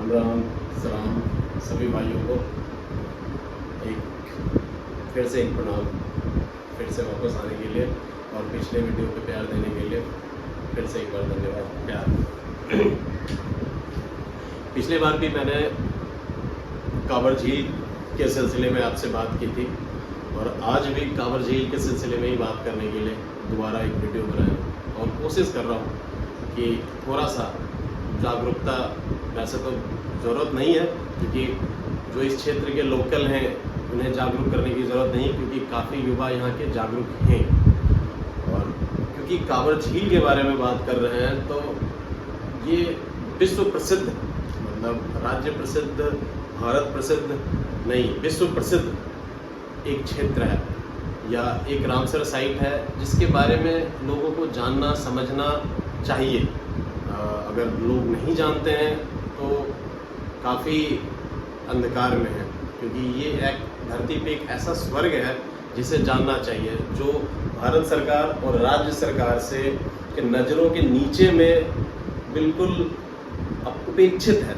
राम सलाम सभी भाइयों को फिर से एक प्रणाम, फिर से वापस आने के लिए और पिछले वीडियो पे प्यार देने के लिए फिर से एक बार धन्यवाद। प्यार पिछले बार भी मैंने कांवर झील के सिलसिले में आपसे बात की थी और आज भी कांवर झील के सिलसिले में ही बात करने के लिए दोबारा एक वीडियो बनाया और कोशिश कर रहा हूँ कि थोड़ा सा जागरूकता, वैसे तो ज़रूरत नहीं है क्योंकि जो इस क्षेत्र के लोकल हैं उन्हें जागरूक करने की ज़रूरत नहीं, क्योंकि काफ़ी युवा यहाँ के जागरूक हैं। और क्योंकि कांवर झील के बारे में बात कर रहे हैं तो ये विश्व प्रसिद्ध, मतलब राज्य प्रसिद्ध, भारत प्रसिद्ध नहीं, विश्व प्रसिद्ध एक क्षेत्र है या एक रामसर साइट है जिसके बारे में लोगों को जानना समझना चाहिए। अगर लोग नहीं जानते हैं तो काफ़ी अंधकार में है, क्योंकि ये एक धरती पे एक ऐसा स्वर्ग है जिसे जानना चाहिए, जो भारत सरकार और राज्य सरकार से के नज़रों के नीचे में बिल्कुल उपेक्षित है।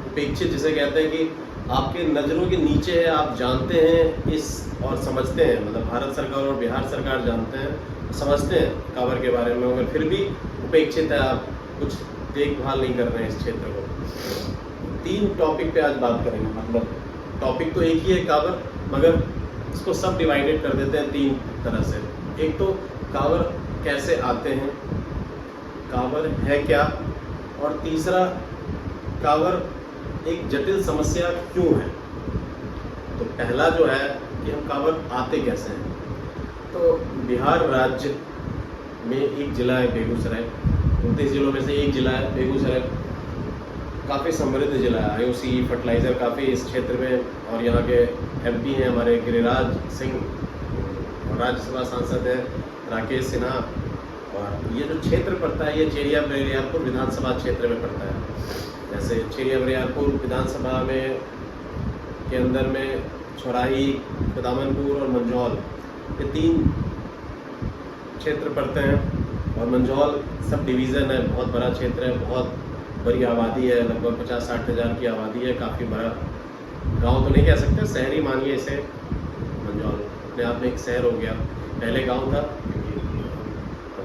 उपेक्षित जिसे कहते हैं कि आपके नज़रों के नीचे है, आप जानते हैं इस और समझते हैं, मतलब भारत सरकार और बिहार सरकार जानते हैं समझते हैं कांवर के बारे में, मगर फिर भी उपेक्षित है, आप कुछ देखभाल नहीं कर रहे हैं इस क्षेत्र को। 3 टॉपिक पे आज बात करेंगे, मतलब टॉपिक तो एक ही है कांवर, मगर इसको सब डिवाइडेड कर देते हैं 3 तरह से। एक तो कांवर कैसे आते हैं, कांवर है क्या, और तीसरा कांवर एक जटिल समस्या क्यों है। तो पहला जो है कि हम कांवर आते कैसे हैं, तो बिहार राज्य में एक ज़िला है बेगूसराय, 29 जिलों में से एक ज़िला है बेगूसराय, काफ़ी समृद्ध ज़िला है। आईओसी फर्टिलाइज़र काफ़ी इस क्षेत्र में, और यहाँ के एमपी हैं हमारे गिरिराज सिंह, और राज्यसभा सांसद हैं राकेश सिन्हा। और ये जो क्षेत्र पड़ता है ये चेरिया बरियारपुर विधानसभा क्षेत्र में पड़ता है। जैसे चेरिया बरियारपुर विधानसभा में के अंदर में छोराही, खुदामनपुर और मंझौल, ये 3 क्षेत्र पड़ते हैं। और मंझौल सब डिवीज़न है, बहुत बड़ा क्षेत्र है, बहुत बड़ी आबादी है, लगभग 50-60 हज़ार की आबादी है, काफ़ी बड़ा गांव तो नहीं कह सकते, शहरी मानिए इसे। मंझौल अपने आप में एक शहर हो गया, पहले गांव था क्योंकि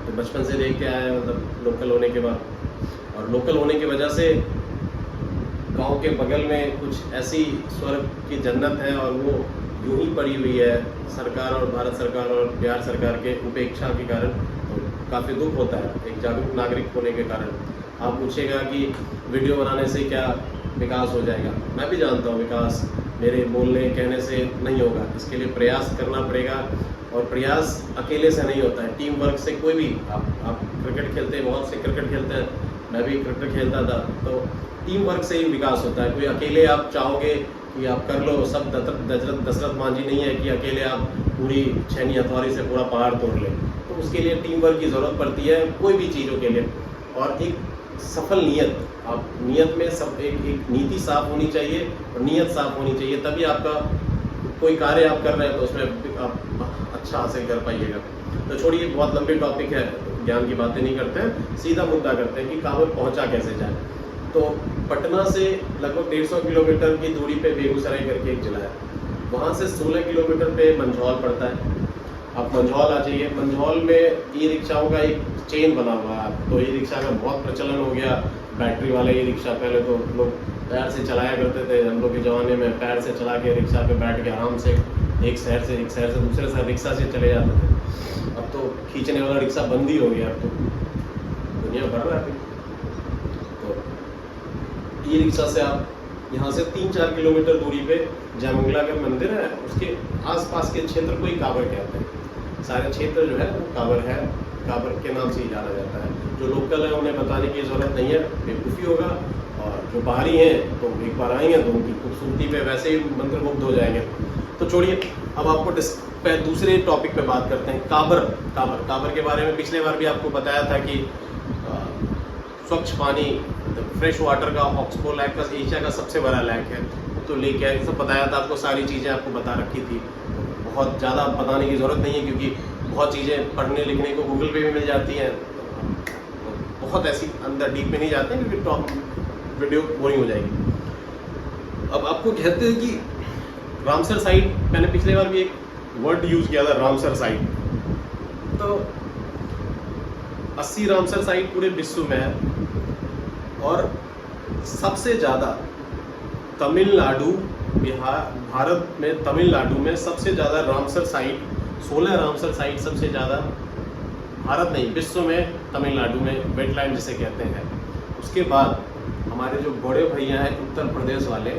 तो बचपन से देख के आया, मतलब लोकल होने के बाद, और लोकल होने की वजह से गांव के बगल में कुछ ऐसी स्वर्ग की जन्नत है और वो यूं ही पड़ी हुई है सरकार और भारत सरकार और बिहार सरकार के उपेक्षा के कारण। तो काफ़ी दुख होता है एक जागरूक नागरिक होने के कारण। आप पूछेगा कि वीडियो बनाने से क्या विकास हो जाएगा, मैं भी जानता हूँ विकास मेरे बोलने कहने से नहीं होगा, इसके लिए प्रयास करना पड़ेगा, और प्रयास अकेले से नहीं होता है, टीम वर्क से। कोई भी आप क्रिकेट खेलते हैं, बहुत से क्रिकेट खेलते हैं, मैं भी क्रिकेट खेलता था, तो टीम वर्क से ही विकास होता है। कोई अकेले आप चाहोगे कि आप कर लो सब, दशरथ मांझी नहीं है कि अकेले आप पूरी छेनी हथौड़ी से पूरा पहाड़ तोड़ लें। तो उसके लिए टीम वर्क की ज़रूरत पड़ती है कोई भी चीज़ों के लिए, और एक सफल नियत, आप नियत में सब एक नीति साफ होनी चाहिए और नियत साफ होनी चाहिए, तभी आपका कोई कार्य आप कर रहे हैं तो उसमें आप अच्छा हासिल कर पाइएगा। तो छोड़िए, बहुत लंबी टॉपिक है, ज्ञान की बातें नहीं करते हैं, सीधा मुद्दा करते हैं कि कांवर पहुंचा कैसे जाए। तो पटना से लगभग 150 किलोमीटर की दूरी पे बेगूसराय करके एक जिला है, वहाँ से 16 किलोमीटर पे मंझौल पड़ता है। आप मंझौल आ जाइए, मंझौल में ई रिक्शाओं का एक चेन बना हुआ है, तो ई रिक्शा का बहुत प्रचलन हो गया, बैटरी वाले ई रिक्शा। पहले तो लोग पैर से चलाया करते थे, हम लोग के ज़माने में पैर से चला के रिक्शा पे बैठ के आराम से एक शहर से दूसरे शहर रिक्शा से चले जाते थे। अब तो खींचने वाला रिक्शा बंद ही हो गया, अब तो दुनिया बढ़ रहा है। तो ई रिक्शा से आप यहाँ से 3-4 किलोमीटर दूरी पे जयमंगला का मंदिर है, उसके आसपास के क्षेत्र को ही कांवर कहते हैं। सारे क्षेत्र जो है वो कांवर है, कांवर के नाम से ही जाना जाता है। जो लोकल है उन्हें बताने की ज़रूरत नहीं है, बेवकूफ़ी होगा, और जो बाहरी हैं तो एक बार आएंगे तो उनकी खूबसूरती पे वैसे ही मंत्रमुग्ध हो जाएंगे। तो छोड़िए, अब आपको दूसरे टॉपिक पे बात करते हैं, कांवर के बारे में। पिछले बार भी आपको बताया था कि स्वच्छ पानी, फ्रेश वाटर का ऑक्सबो लैक का एशिया का सबसे बड़ा लैक है, तो लेके आए, सब बताया था आपको, सारी चीज़ें आपको बता रखी थी। बहुत ज़्यादा बताने की ज़रूरत नहीं है क्योंकि बहुत चीज़ें पढ़ने लिखने को गूगल पे भी मिल जाती हैं, बहुत ऐसी अंदर डीप में नहीं जाते हैं क्योंकि वीडियो बोरिंग हो जाएगी। अब आपको कहते हैं कि रामसर साइट, मैंने पिछले बार भी एक वर्ड यूज किया था रामसर साइट, तो 80 रामसर साइट पूरे विश्व में है और सबसे ज़्यादा तमिलनाडु, बिहार, भारत में तमिलनाडु में सबसे ज़्यादा रामसर साइट, 16 रामसर साइट सबसे ज़्यादा, भारत नहीं विश्व में तमिलनाडु में वेटलैंड जिसे कहते हैं। उसके बाद हमारे जो बड़े भैया हैं उत्तर प्रदेश वाले,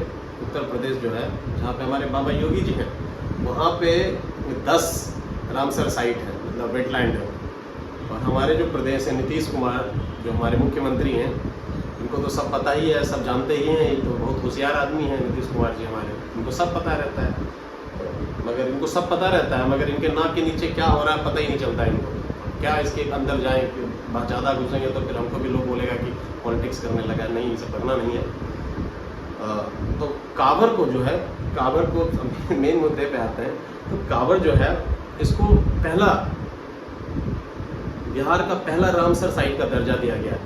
उत्तर प्रदेश जो है जहाँ पे हमारे बाबा योगी जी हैं, वहाँ पे 10 रामसर साइट है, मतलब वेटलैंड है। और हमारे जो प्रदेश है नीतीश कुमार जो हमारे मुख्यमंत्री हैं, इनको तो सब पता ही है, सब जानते ही हैं, ये तो बहुत होशियार आदमी हैं नीतीश कुमार जी हमारे, इनको सब पता रहता है। मगर इनको सब पता रहता है मगर इनके नाक के नीचे क्या हो रहा है पता ही नहीं चलता इनको। क्या इसके अंदर जाए, ज़्यादा घुसेंगे तो फिर हमको भी लोग बोलेगा कि पॉलिटिक्स करने लगा, नहीं इसे करना नहीं है। तो कांवर को जो है, कांवर को मेन मुद्दे पे आते हैं, तो कांवर जो है इसको पहला, बिहार का पहला रामसर साइट का दर्जा दिया गया है।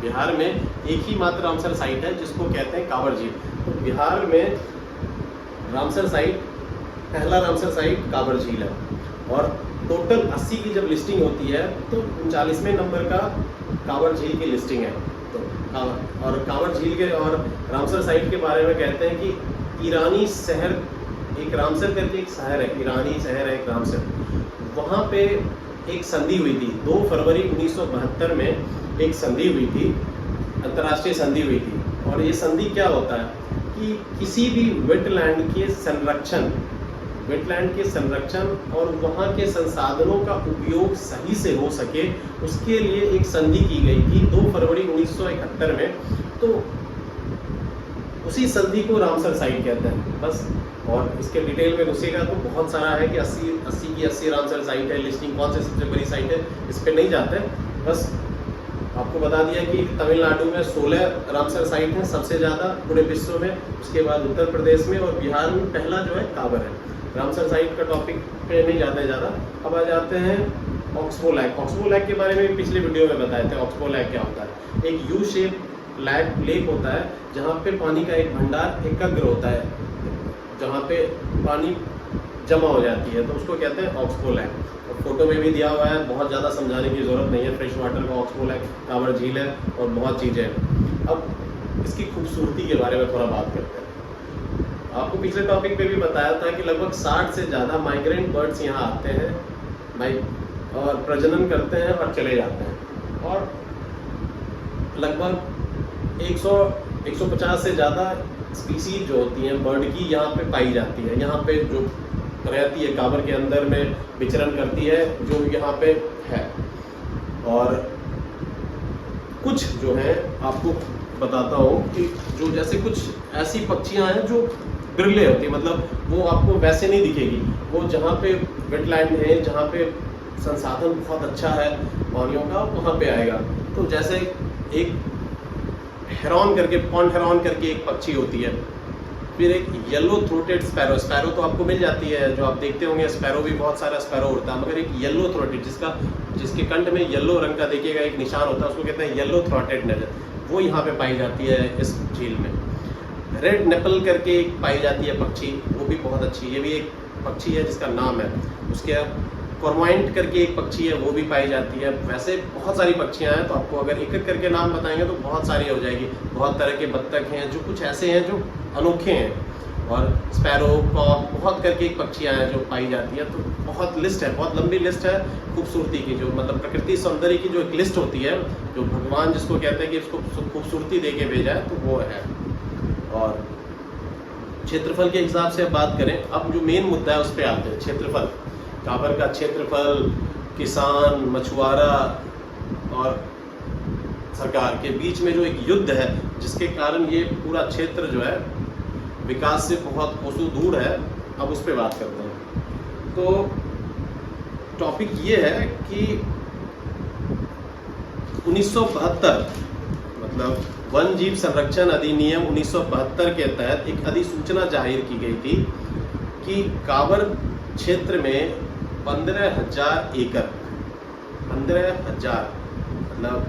बिहार में एक ही मात्र रामसर साइट है जिसको कहते हैं कांवर झील। तो बिहार में रामसर साइट, पहला रामसर साइट कांवर झील है। और टोटल 80 की जब लिस्टिंग होती है तो 39वें नंबर का कांवर झील की लिस्टिंग है। तो और कांवर झील के और रामसर साइट के बारे में कहते हैं कि ईरानी शहर, एक रामसर करके एक शहर है, ईरानी शहर है एक रामसर, वहाँ पे एक संधि हुई थी 2 फरवरी 1972 में एक संधि हुई थी, अंतर्राष्ट्रीय संधि हुई थी। और ये संधि क्या होता है कि किसी भी वेटलैंड के संरक्षण, वेटलैंड के संरक्षण और वहाँ के संसाधनों का उपयोग सही से हो सके, उसके लिए एक संधि की गई थी 2 फरवरी 1971 में। तो उसी संधि को रामसर साइट कहते हैं बस। और इसके डिटेल में घुसेगा तो बहुत सारा है कि 80 की 80 रामसर साइट है, लिस्टिंग कौन से सबसे बड़ी साइट है इस पर नहीं जाते, बस आपको बता दिया कि तमिलनाडु में 16 रामसर साइट हैं सबसे ज़्यादा पूरे विश्व में। उसके बाद उत्तर प्रदेश में और बिहार में पहला जो है कांवर है। रामसर साइट का टॉपिक पे नहीं जाते ज़्यादा। अब आ जाते हैं ऑक्सबो लैक। ऑक्सबो लैक के बारे में पिछले वीडियो में बताए थे। ऑक्सबो लैक क्या होता है? एक यू शेप लेक होता है जहाँ पे पानी का एक भंडार एकग्र होता है, जहाँ पे पानी जमा हो जाती है, तो उसको कहते हैं ऑक्सबो लैक। और फोटो में भी दिया हुआ है, बहुत ज़्यादा समझाने की ज़रूरत नहीं है। फ्रेश वाटर का ऑक्सबो लैक, कांवर झील है और बहुत चीज़ें हैं। अब इसकी खूबसूरती के बारे में थोड़ा बात करते हैं। आपको पिछले टॉपिक पे भी बताया था कि लगभग 60 से ज़्यादा माइग्रेंट बर्ड्स यहाँ आते हैं और प्रजनन करते हैं और चले जाते हैं। और लगभग 150 से ज़्यादा स्पीसीज जो होती हैं बर्ड की यहाँ पे पाई जाती है। यहाँ पे जो रहती है कांवर के अंदर में विचरण करती है, जो यहाँ पे है। और कुछ जो है आपको बताता हूँ कि जो जैसे कुछ ऐसी पक्षियाँ हैं जो बिरले होती है, मतलब वो आपको वैसे नहीं दिखेगी। वो जहाँ पे वेटलैंड है, जहाँ पे संसाधन बहुत अच्छा है पानियों का, वहाँ पे आएगा। तो जैसे एक हेरॉन करके, पॉन्ड हेरॉन करके एक पक्षी होती है। फिर एक येलो थ्रोटेड स्पैरो, स्पैरो तो आपको मिल जाती है, जो आप देखते होंगे स्पैरो भी बहुत सारा स्पैरो उड़ता है, मगर एक येलो थ्रोटेड जिसके कंठ में येलो रंग का देखिएगा एक निशान होता है, उसको कहते हैं येलो थ्रोटेड नजर, वो यहाँ पे पाई जाती है इस झील में। रेड नेपल करके एक पाई जाती है पक्षी, वो भी बहुत अच्छी, ये भी एक पक्षी है जिसका नाम है। उसके कॉर्मोइंट करके एक पक्षी है, वो भी पाई जाती है। वैसे बहुत सारी पक्षियाँ हैं, तो आपको अगर एक एक करके नाम बताएंगे तो बहुत सारी हो जाएगी। बहुत तरह के बत्तख हैं, जो कुछ ऐसे हैं जो अनोखे हैं। और स्पैरो, कॉक, बहुत करके एक पक्षियाँ हैं जो पाई जाती है। तो बहुत लिस्ट है, बहुत लंबी लिस्ट है खूबसूरती की, जो मतलब प्रकृति सौंदर्य की जो एक लिस्ट होती है, जो भगवान जिसको कहते हैं कि इसको खूबसूरती दे के भेजा है, तो वो है। और क्षेत्रफल के हिसाब से अब बात करें, अब जो मेन मुद्दा है उस पर आते हैं। क्षेत्रफल, कांवर का क्षेत्रफल, किसान, मछुआरा और सरकार के बीच में जो एक युद्ध है, जिसके कारण ये पूरा क्षेत्र जो है विकास से बहुत कोसों दूर है, अब उस पर बात करते हैं। तो टॉपिक ये है कि 1972 मतलब वन जीव संरक्षण अधिनियम 1972 के तहत एक अधिसूचना जाहिर की गई थी कि कांवर क्षेत्र में 15,000 एकड़, 15,000 मतलब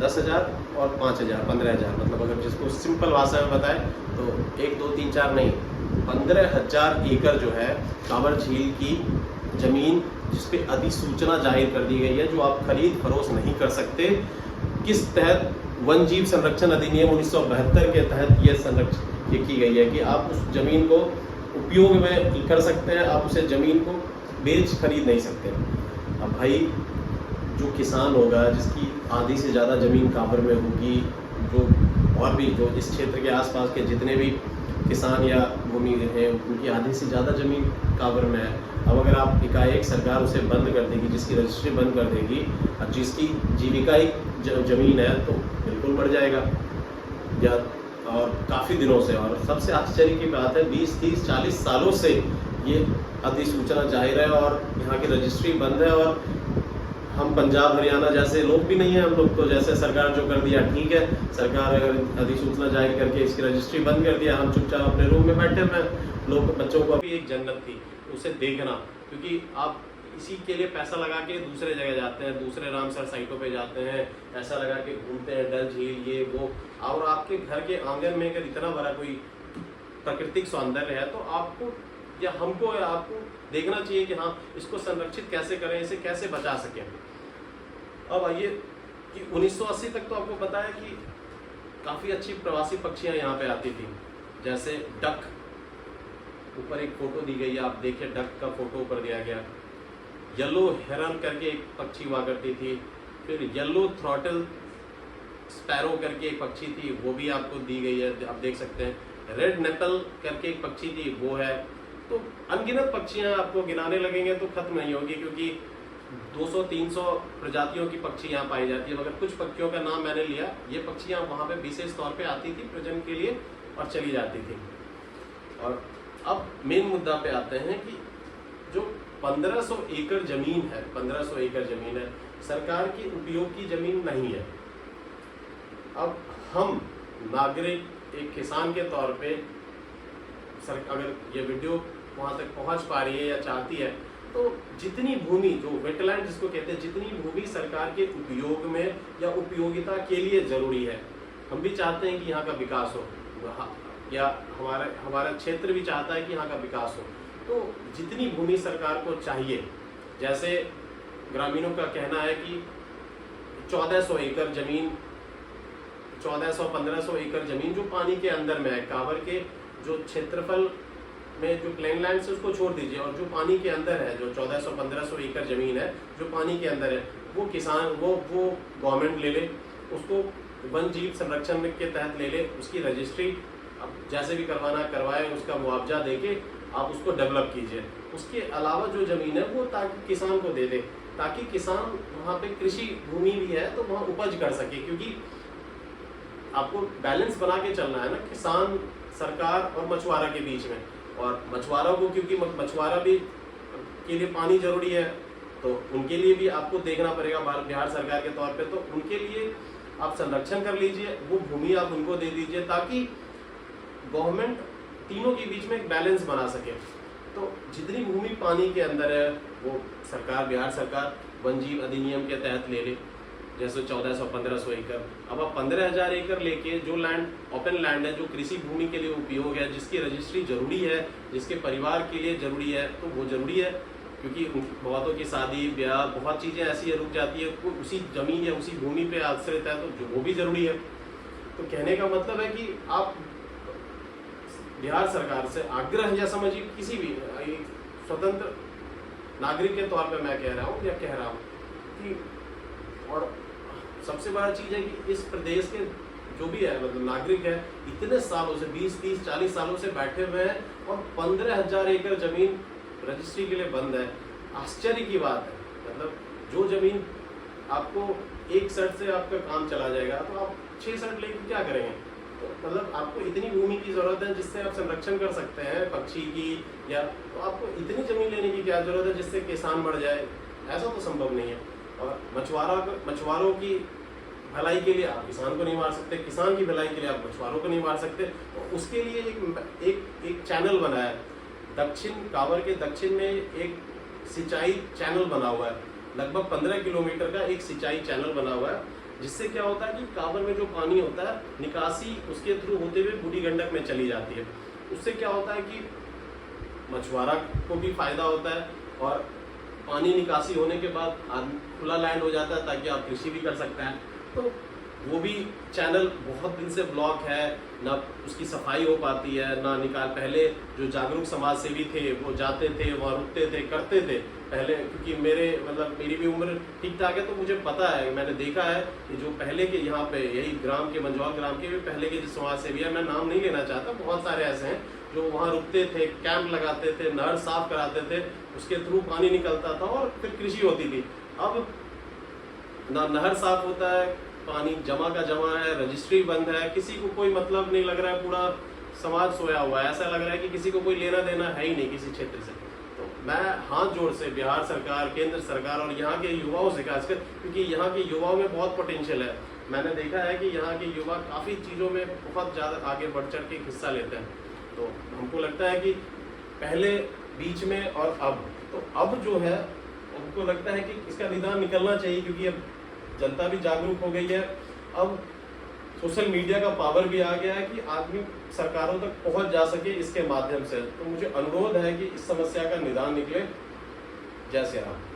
10,000 और 5,000 15,000, मतलब अगर जिसको सिंपल भाषा में बताए तो 1 2 3 4 नहीं, 15,000 एकड़ जो है कांवर झील की जमीन जिस पे अधिसूचना जाहिर कर दी गई है, जो आप खरीद फरोख्त नहीं कर सकते। किस तहत? वन जीव संरक्षण अधिनियम 1972 के तहत ये की गई है कि आप उस जमीन को उपयोग में कर सकते हैं, आप उसे जमीन को बेच खरीद नहीं सकते। अब भाई जो किसान होगा जिसकी आधी से ज़्यादा ज़मीन कांवर में होगी, जो और भी जो इस क्षेत्र के आसपास के जितने भी किसान या भूमि हैं उनकी आधी से ज़्यादा ज़मीन कांवर में है। अब अगर आप एकाएक सरकार उसे बंद कर देगी, जिसकी रजिस्ट्री बंद कर देगी और जिसकी जीविका ही ज़मीन है, तो बिल्कुल बढ़ जाएगा या और काफ़ी दिनों से। और सबसे आश्चर्य की बात है 20 30 40 सालों से ये अधिसूचना जाहिर है और यहाँ की रजिस्ट्री बंद है। और हम पंजाब हरियाणा जैसे लोग भी नहीं हैं, हम लोग तो जैसे सरकार जो कर दिया ठीक है, सरकार अगर अधिसूचना जारी करके इसकी रजिस्ट्री बंद कर दिया, हम चुपचाप अपने रूम में बैठे हुए हैं। लोग बच्चों को भी एक जन्नत थी उसे देखना, क्योंकि आप इसी के लिए पैसा लगा के दूसरे जगह जाते हैं, दूसरे रामसर साइटों पे जाते हैं, पैसा लगा के घूमते हैं, डल झील ये वो। और आपके घर के आंगन में अगर इतना बड़ा कोई प्राकृतिक सौंदर्य है तो आपको या हमको या आपको देखना चाहिए कि हाँ इसको संरक्षित कैसे करें, इसे कैसे बचा सकें। अब आइए कि 1980 तक तो आपको पता है कि काफ़ी अच्छी प्रवासी पक्षियाँ यहाँ पे आती थी, जैसे डक। ऊपर एक फोटो दी गई है, आप देखिए डक का फोटो ऊपर दिया गया। येलो हेरन करके एक पक्षी हुआ करती थी, फिर येलो थ्रॉटल स्पैरो करके एक पक्षी थी, वो भी आपको दी गई है, आप देख सकते हैं। रेड नेपल करके एक पक्षी थी, वो है। तो अनगिनत पक्षियां आपको गिनाने लगेंगे तो खत्म नहीं होगी, क्योंकि 200-300 प्रजातियों की पक्षी यहाँ पाई जाती है। मगर कुछ पक्षियों का नाम मैंने लिया, ये पक्षियाँ वहाँ पे विशेष तौर पे आती थी प्रजनन के लिए और चली जाती थी। और अब मेन मुद्दा पे आते हैं कि जो 1500 एकड़ जमीन है, 1500 एकड़ जमीन है, सरकार की उपयोग की जमीन नहीं है। अब हम नागरिक, एक किसान के तौर पे अगर ये वीडियो वहाँ तक पहुँच पा रही है या चाहती है, तो जितनी भूमि, जो वेटलैंड जिसको कहते हैं, जितनी भूमि सरकार के उपयोग में या उपयोगिता के लिए ज़रूरी है, हम भी चाहते हैं कि यहाँ का विकास हो, या हमारा क्षेत्र भी चाहता है कि यहाँ का विकास हो। तो जितनी भूमि सरकार को चाहिए, जैसे ग्रामीणों का कहना है कि 1400 एकड़ जमीन, 1400-1500 एकड़ जमीन जो पानी के अंदर में है, कांवर के जो क्षेत्रफल में जो प्लेन लैंड से उसको छोड़ दीजिए, और जो पानी के अंदर है, जो 1400-1500 एकड़ जमीन है जो पानी के अंदर है, वो किसान वो गवर्नमेंट ले ले, उसको वन जीव संरक्षण के तहत ले ले, उसकी रजिस्ट्री अब जैसे भी करवाना करवाए, उसका मुआवजा देके आप उसको डेवलप कीजिए। उसके अलावा जो ज़मीन है वो ताकि किसान को दे दे, ताकि किसान वहाँ पे कृषि भूमि भी है तो वहाँ उपज कर सके, क्योंकि आपको बैलेंस बना के चलना है ना, किसान, सरकार और मछुआरा के बीच में। और मछुआरा को, क्योंकि मछुआरा भी के लिए पानी जरूरी है, तो उनके लिए भी आपको देखना पड़ेगा बिहार सरकार के तौर पे। तो उनके लिए आप संरक्षण कर लीजिए, वो भूमि आप उनको दे दीजिए, ताकि गवर्नमेंट तीनों के बीच में एक बैलेंस बना सके। तो जितनी भूमि पानी के अंदर है वो सरकार, बिहार सरकार वन जीव अधिनियम के तहत ले ले, जैसे 1400-1500 एकड़। अब आप 15,000 एकड़ लेके, जो लैंड ओपन लैंड है, जो कृषि भूमि के लिए उपयोग है, जिसकी रजिस्ट्री जरूरी है, जिसके परिवार के लिए जरूरी है, तो वो जरूरी है, क्योंकि बहुतों की शादी ब्याह, बहुत चीज़ें ऐसी रुक जाती है, कोई उसी जमीन या उसी भूमि पे आश्रित है, तो वो भी जरूरी है। तो कहने का मतलब है कि आप बिहार सरकार से आग्रह, या समझिए किसी भी स्वतंत्र नागरिक के तौर पे मैं कह रहा हूँ कि, और सबसे बड़ा चीज़ है कि इस प्रदेश के जो भी है, मतलब नागरिक है, इतने सालों से 20 30 40 सालों से बैठे हुए हैं और 15,000 एकड़ जमीन रजिस्ट्री के लिए बंद है। आश्चर्य की बात है, मतलब जो जमीन आपको एक शर्त से आपका काम चला जाएगा, तो आप 6 शर्ट लेकर क्या करेंगे? तो मतलब आपको इतनी भूमि की जरूरत है जिससे आप संरक्षण कर सकते हैं पक्षी की, या तो आपको इतनी जमीन लेने की क्या जरूरत है जिससे किसान मर जाए? ऐसा तो संभव नहीं है। और मछुआरों की भलाई के लिए आप किसान को नहीं मार सकते, किसान की भलाई के लिए आप मछुआरों को नहीं मार सकते। तो उसके लिए एक चैनल बना है, कांवर के दक्षिण में एक सिंचाई चैनल बना हुआ है, लगभग 15 किलोमीटर का एक सिंचाई चैनल बना हुआ है, जिससे क्या होता है कि कांवर में जो पानी होता है निकासी उसके थ्रू होते हुए बूढ़ी गंडक में चली जाती है। उससे क्या होता है कि मछुआरा को भी फायदा होता है और पानी निकासी होने के बाद खुला लैंड हो जाता है ताकि आप कृषि भी कर सकते हैं। तो वो भी चैनल बहुत दिन से ब्लॉक है, ना उसकी सफाई हो पाती है, ना निकाल। पहले जो जागरूक समाज सेवी थे वो जाते थे, वहाँ रुकते थे, करते थे पहले, क्योंकि मेरी भी उम्र ठीक ठाक है, तो मुझे पता है, मैंने देखा है कि जो पहले के यहाँ पे यही ग्राम के मंझौल ग्राम के भी पहले के जो समाज सेवी है, मैं नाम नहीं लेना चाहता, बहुत सारे ऐसे हैं जो वहाँ रुकते थे, कैंप लगाते थे, नहर साफ कराते थे, उसके थ्रू पानी निकलता था और फिर कृषि होती थी। अब ना नहर साफ होता है, पानी जमा का जमा है, रजिस्ट्री बंद है, किसी को कोई मतलब नहीं लग रहा है, पूरा समाज सोया हुआ है, ऐसा लग रहा है कि किसी को कोई लेना देना है ही नहीं किसी क्षेत्र से। तो मैं हाथ जोड़ से बिहार सरकार, केंद्र सरकार और यहाँ के युवाओं से खासकर, क्योंकि यहाँ के युवाओं में बहुत पोटेंशियल है, मैंने देखा है कि यहाँ के युवा काफ़ी चीज़ों में बहुत ज़्यादा आगे बढ़ चढ़ के हिस्सा लेते हैं। तो हमको लगता है कि पहले, बीच में और अब जो है हमको लगता है कि इसका निदान निकलना चाहिए, क्योंकि अब जनता भी जागरूक हो गई है। अब सोशल मीडिया का पावर भी आ गया है कि आदमी सरकारों तक पहुंच जा सके इसके माध्यम से। तो मुझे अनुरोध है कि इस समस्या का निदान निकले। जय श्री राम।